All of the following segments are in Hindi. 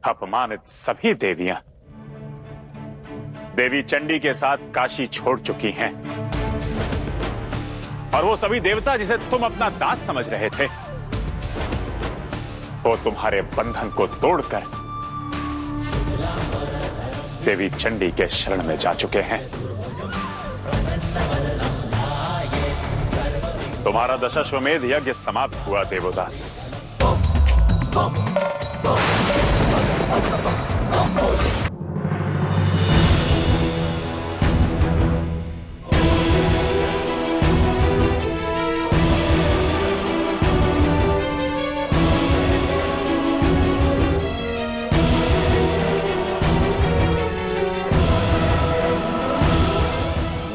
अपमानित सभी देवियां देवी चंडी के साथ काशी छोड़ चुकी हैं, और वो सभी देवता जिसे तुम अपना दास समझ रहे थे, वो तुम्हारे बंधन को तोड़कर देवी चंडी के शरण में जा चुके हैं। तुम्हारा दशाश्वमेध यज्ञ समाप्त हुआ देवोदास।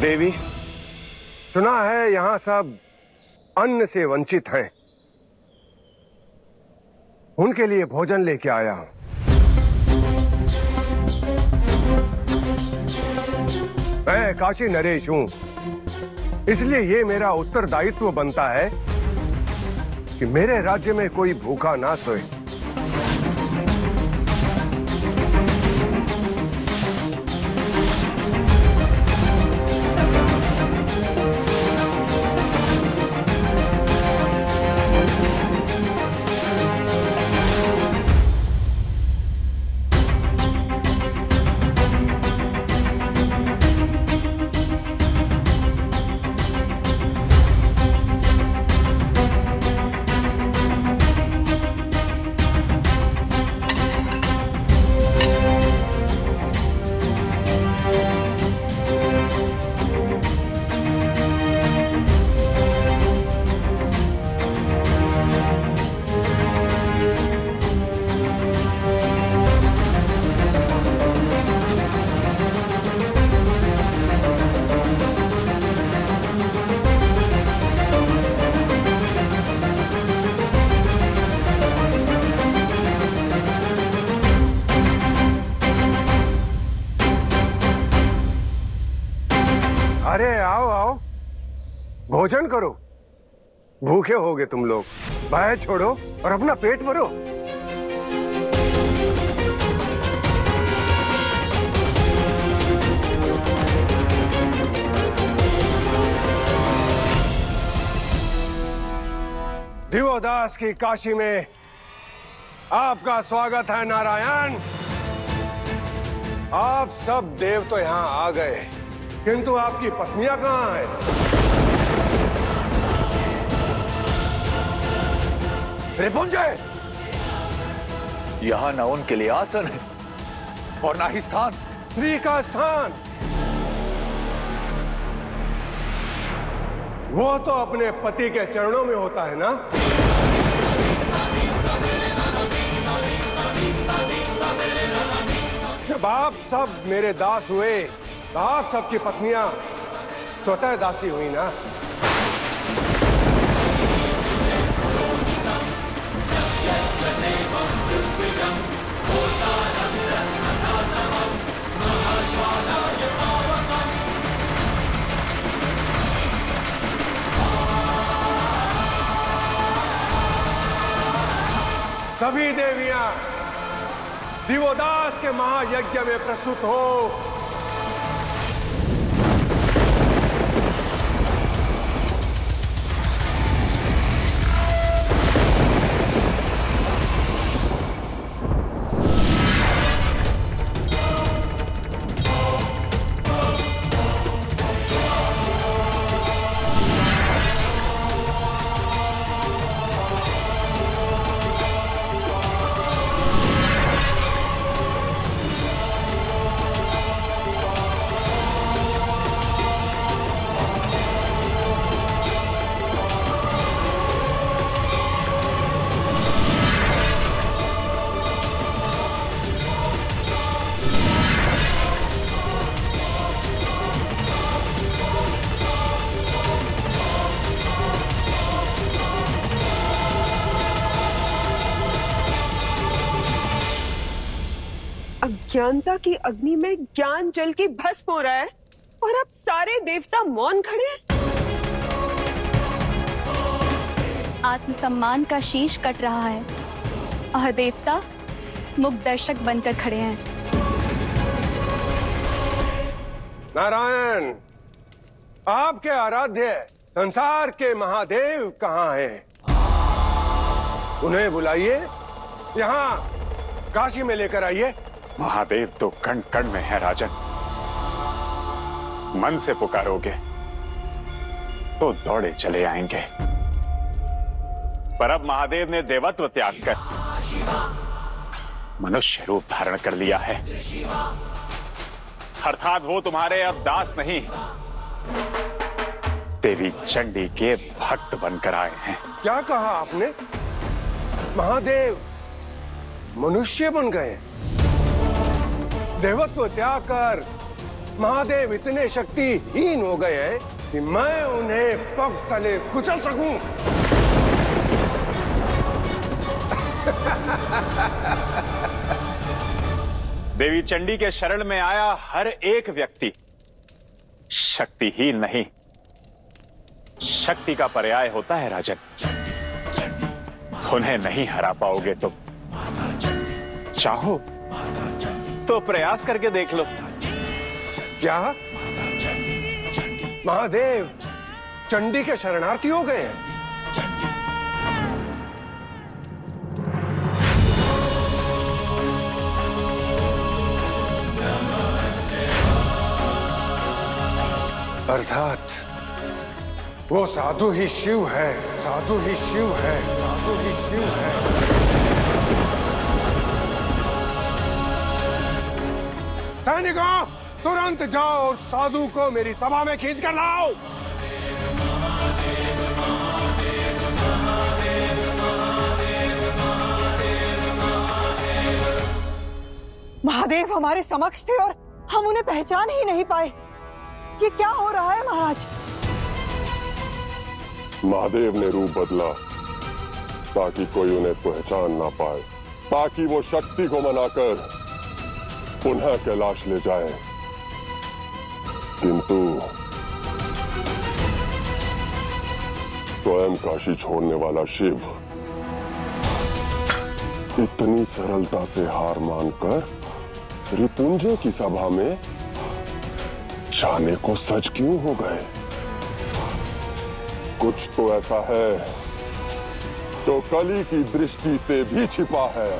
देवी, सुना है यहाँ सब अन्न से वंचित हैं। उनके लिए भोजन लेके आया हूं। मैं काशी नरेश हूं, इसलिए ये मेरा उत्तरदायित्व बनता है कि मेरे राज्य में कोई भूखा ना सोए। अरे आओ आओ, भोजन करो। भूखे होगे तुम लोग। भय छोड़ो और अपना पेट भरो। दिवोदास की काशी में आपका स्वागत है नारायण। आप सब देव तो यहां आ गए, किंतु आपकी पत्नियां कहां हैं? रिपुंजय, यहाँ न उनके लिए आसन है और ना ही स्थान। स्त्री का स्थान वो तो अपने पति के चरणों में होता है ना। जब आप सब मेरे दास हुए तो आप सबकी पत्नियां स्वतः दासी हुई ना। सभी देवियां दिवोदास के महायज्ञ में प्रस्तुत हो। अज्ञानता की अग्नि में ज्ञान जल के भस्म हो रहा है और अब सारे देवता मौन खड़े हैं। आत्मसम्मान का शीश कट रहा है और देवता मुग्ध दर्शक बनकर खड़े हैं। नारायण, आपके आराध्य संसार के महादेव कहाँ हैं? उन्हें बुलाइए, यहाँ काशी में लेकर आइए। महादेव तो कण कण में है राजन। मन से पुकारोगे तो दौड़े चले आएंगे। पर अब महादेव ने देवत्व त्याग कर मनुष्य रूप धारण कर लिया है, अर्थात वो तुम्हारे अब दास नहीं, देवी चंडी के भक्त बनकर आए हैं। क्या कहा आपने? महादेव मनुष्य बन गए? देवत्व त्याग कर महादेव इतने शक्तिहीन हो गए हैं कि मैं उन्हें पग तले कुचल सकूं। देवी चंडी के शरण में आया हर एक व्यक्ति शक्तिहीन नहीं, शक्ति का पर्याय होता है राजन। उन्हें नहीं हरा पाओगे तो चाहो तो प्रयास करके देख लो। क्या महादेव चंडी के शरणार्थी हो गए हैं? अर्थात वो साधु ही शिव है, साधु ही शिव है, साधु ही शिव है। सैनिकों, तुरंत जाओ और साधु को मेरी सभा में खींच कर लाओ। महादेव हमारे समक्ष थे और हम उन्हें पहचान ही नहीं पाए। ये क्या हो रहा है महाराज? महादेव ने रूप बदला ताकि कोई उन्हें पहचान ना पाए, ताकि वो शक्ति को मनाकर पुनः कैलाश ले जाए। किंतु स्वयं काशी छोड़ने वाला शिव इतनी सरलता से हार मानकर रिपुंजय की सभा में जाने को सच क्यों हो गए? कुछ तो ऐसा है जो कली की दृष्टि से भी छिपा है।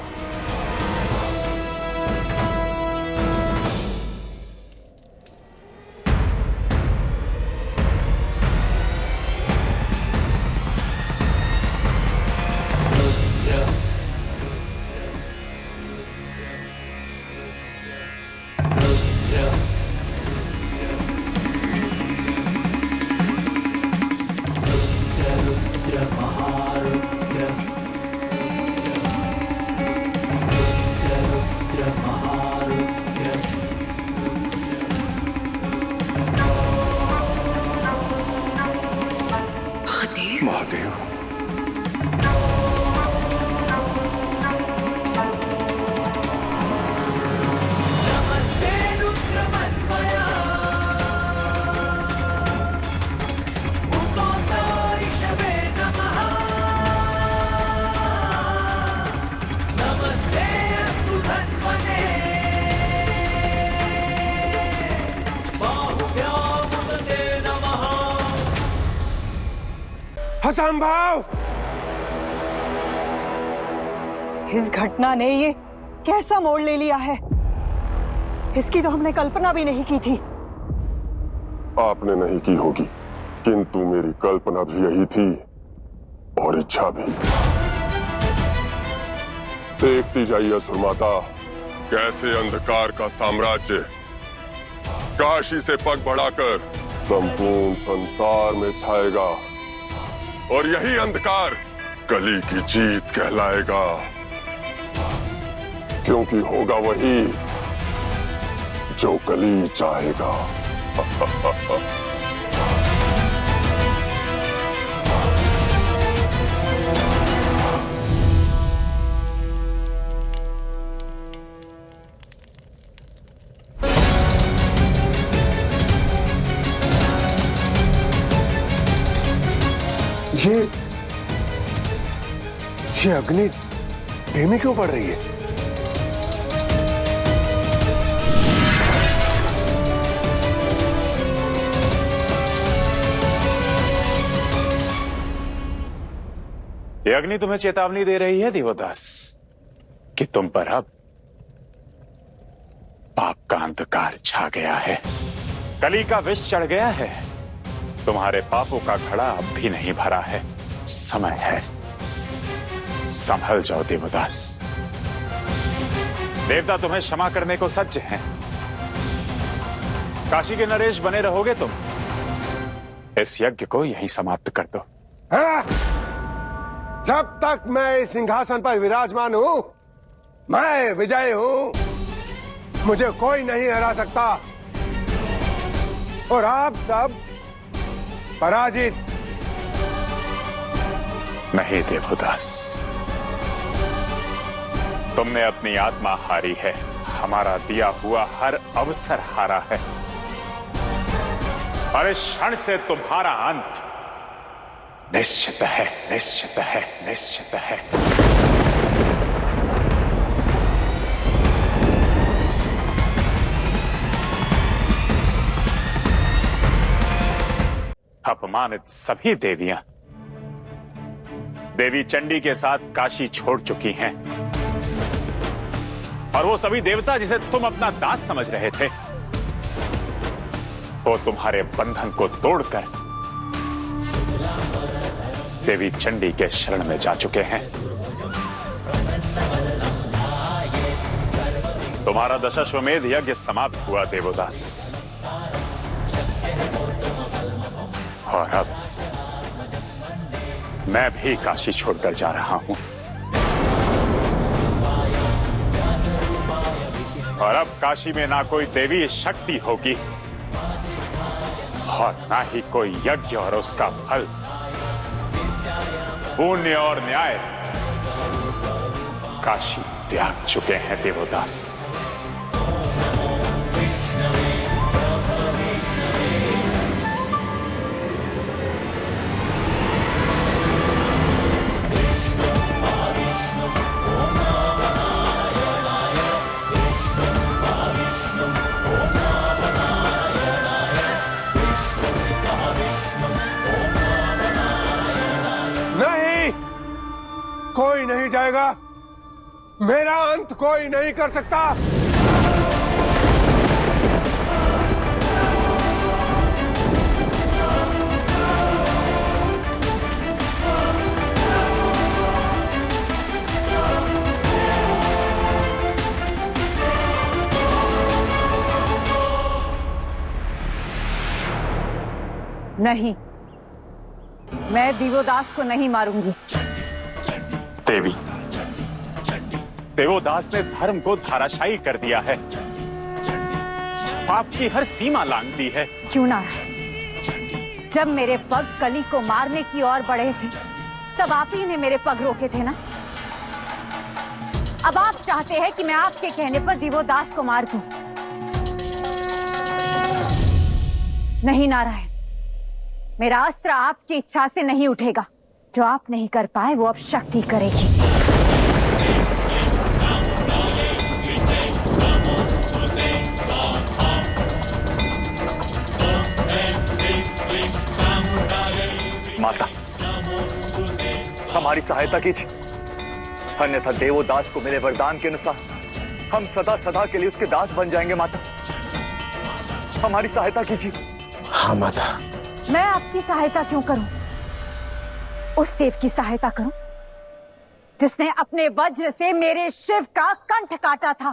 महादेव, नमस्ते रुद्रमन्वया मुकोटारिषभे नमः। नमस्ते अस्तु धन्वने बाहुभ्यामुदते नमः। असंभव! इस घटना ने ये कैसा मोड़ ले लिया है? इसकी तो हमने कल्पना भी नहीं की थी। आपने नहीं की होगी, किंतु मेरी कल्पना भी यही थी और इच्छा भी। देखती जाइए सुरमाता, कैसे अंधकार का साम्राज्य काशी से पग बढ़ाकर संपूर्ण संसार में छाएगा और यही अंधकार कली की जीत कहलाएगा, क्योंकि होगा वही जो कली चाहेगा। ये अग्नि धीमी क्यों पड़ रही है? ये अग्नि तुम्हें चेतावनी दे रही है देवदास कि तुम पर अब पाप का अंधकार छा गया है, कली का विष चढ़ गया है, तुम्हारे पापों का घड़ा अब भी नहीं भरा है। समय है, संभल जाओ देवदास। देवता तुम्हें क्षमा करने को सज्ज हैं। काशी के नरेश बने रहोगे तुम। इस यज्ञ को यहीं समाप्त कर दो। जब तक मैं इस सिंहासन पर विराजमान हूं, मैं विजय हूं, मुझे कोई नहीं हरा सकता और आप सब पराजित। नहीं देवदास, तुमने अपनी आत्मा हारी है, हमारा दिया हुआ हर अवसर हारा है और इस क्षण से तुम्हारा अंत निश्चित है, निश्चित है, निश्चित है। अपमानित सभी देवियां देवी चंडी के साथ काशी छोड़ चुकी हैं और वो सभी देवता जिसे तुम अपना दास समझ रहे थे, वो तुम्हारे बंधन को तोड़कर देवी चंडी के शरण में जा चुके हैं। तुम्हारा दशाश्वमेध यज्ञ समाप्त हुआ देवदास, और अब मैं भी काशी छोड़कर जा रहा हूं और अब काशी में ना कोई देवी शक्ति होगी और ना ही कोई यज्ञ और उसका फल, पुण्य और न्याय काशी त्याग चुके हैं देवदास। कोई नहीं जाएगा, मेरा अंत कोई नहीं कर सकता। नहीं, मैं दिवोदास को नहीं मारूंगी। देवी, देवोदास ने धर्म को धाराशायी कर दिया है, पाप की हर सीमा लांघ दी है। क्यों ना? जब मेरे पग कली को मारने की ओर बढ़े थे, तब आप ही ने मेरे पग रोके थे ना। अब आप चाहते हैं कि मैं आपके कहने पर दिवोदास को मार दूं। नहीं नारायण, मेरा अस्त्र आपकी इच्छा से नहीं उठेगा। जो आप नहीं कर पाए वो अब शक्ति करेगी। माता, हमारी सहायता कीजिए, अन्यथा देवोदास को मेरे वरदान के अनुसार हम सदा सदा के लिए उसके दास बन जाएंगे। माता, हमारी सहायता कीजिए। हाँ माता। मैं आपकी सहायता क्यों करूं? उस देव की सहायता करूं जिसने अपने वज्र से मेरे शिव का कंठ काटा था।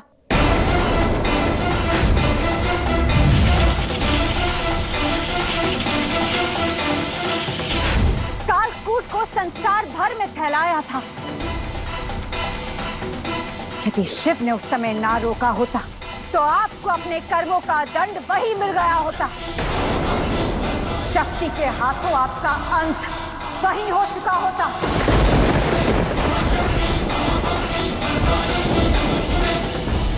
कालकूट को संसार भर में फैलाया था। यदि शिव ने उस समय ना रोका होता तो आपको अपने कर्मों का दंड वही मिल गया होता। शक्ति के हाथों आपका अंत वही हो चुका होता।